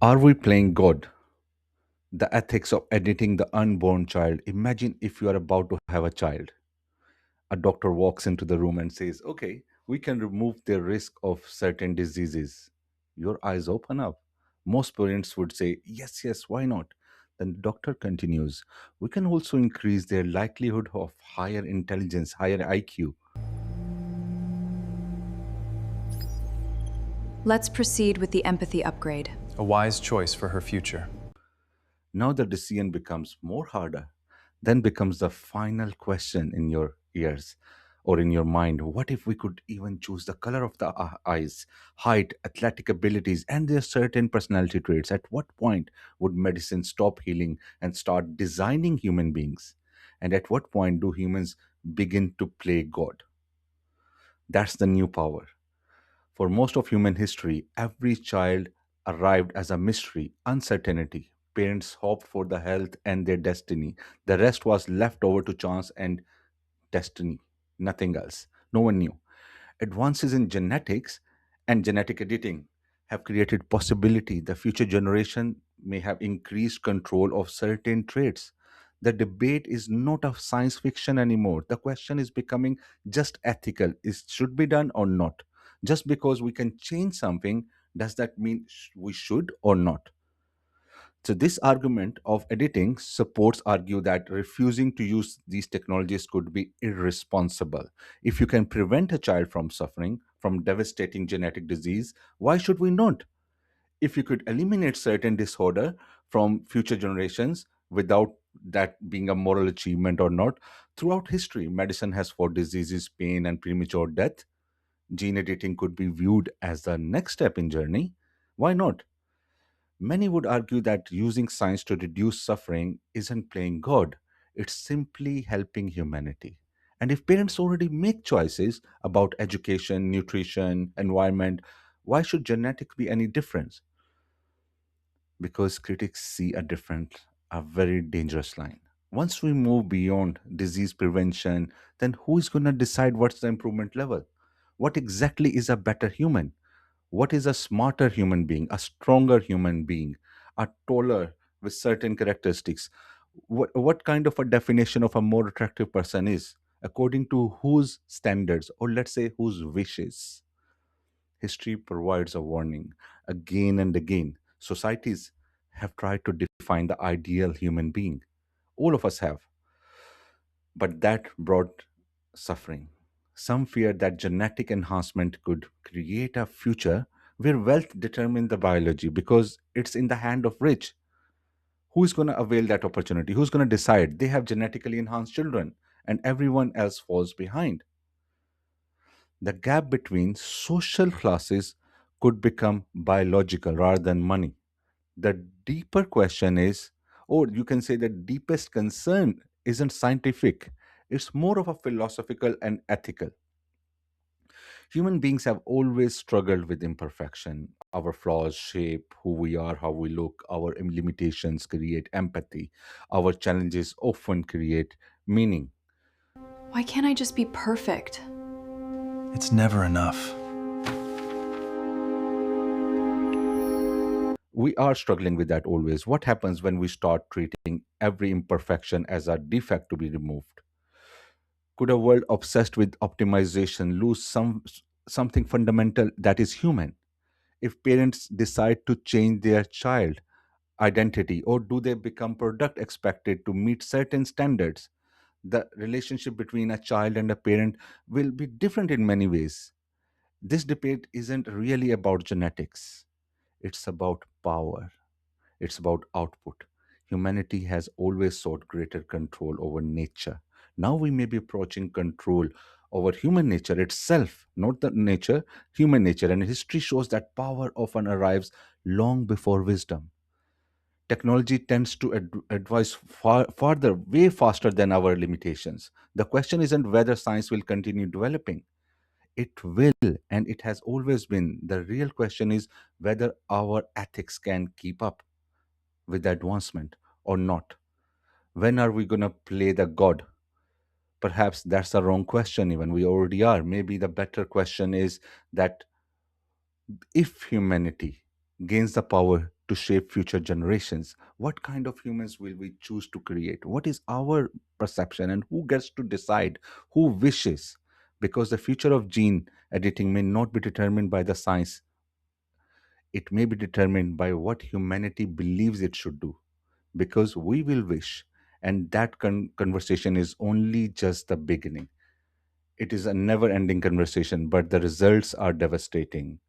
Are we playing God? The ethics of editing the unborn child. Imagine if you are about to have a child. A doctor walks into the room and says, "Okay, we can remove the risk of certain diseases." Your eyes open up. Most parents would say, "Yes, yes, why not?" Then the doctor continues, "We can also increase their likelihood of higher intelligence, higher IQ." Let's proceed with the empathy upgrade. A wise choice for her future. Now the decision becomes more harder. Then becomes the final question in your ears or in your mind. What if we could even choose the color of the eyes, height, athletic abilities, and their certain personality traits? At what point would medicine stop healing and start designing human beings? And at what point do humans begin to play God? That's the new power. For most of human history, every child arrived as a mystery, uncertainty. Parents hoped for the health and their destiny. The rest was left over to chance and destiny, nothing else. No one knew. Advances in genetics and genetic editing have created possibility. The future generation may have increased control of certain traits. The debate is not of science fiction anymore. The question is becoming just ethical. Is should be done or not? Just because we can change something, does that mean we should or not? So, this argument of editing supports argue that refusing to use these technologies could be irresponsible. If you can prevent a child from suffering from devastating genetic disease, why should we not? If you could eliminate certain disorder from future generations without that being a moral achievement or not, throughout history, medicine has fought diseases, pain, and premature death. Gene editing could be viewed as the next step in journey. Why not? Many would argue that using science to reduce suffering isn't playing God, it's simply helping humanity. And if parents already make choices about education, nutrition, environment, why should genetics be any different? Because critics see a very dangerous line. Once we move beyond disease prevention, then who is going to decide what's the improvement level? What exactly is a better human? What is a smarter human being, a stronger human being, a taller with certain characteristics? What kind of a definition of a more attractive person is? According to whose standards, or let's say whose wishes? History provides a warning again and again. Societies have tried to define the ideal human being. All of us have, but that brought suffering. Some fear that genetic enhancement could create a future where wealth determines the biology because it's in the hand of rich. Who's going to avail that opportunity? Who's going to decide they have genetically enhanced children and everyone else falls behind? The gap between social classes could become biological rather than money. The deeper question is, or you can say the deepest concern isn't scientific, it's more of a philosophical and ethical. Human beings have always struggled with imperfection. Our flaws shape who we are, how we look. Our limitations create empathy. Our challenges often create meaning. Why can't I just be perfect? It's never enough. We are struggling with that always. What happens when we start treating every imperfection as a defect to be removed? Could a world obsessed with optimization lose something fundamental that is human? If parents decide to change their child identity, or do they become product expected to meet certain standards? The relationship between a child and a parent will be different in many ways. This debate isn't really about genetics, it's about power, it's about output. Humanity has always sought greater control over nature. Now we may be approaching control over human nature itself, not the nature, human nature. And history shows that power often arrives long before wisdom. Technology tends to advise farther, way faster than our limitations. The question isn't whether science will continue developing. It will, and it has always been. The real question is whether our ethics can keep up with the advancement or not. When are we going to play the God? Perhaps that's the wrong question, even. We already are. Maybe the better question is that if humanity gains the power to shape future generations? What kind of humans will we choose to create? What is our perception, and who gets to decide? Who wishes? Because the future of gene editing may not be determined by the science, it may be determined by what humanity believes it should do. Because we will wish, and that conversation is only just the beginning. It is a never ending conversation, but the results are devastating.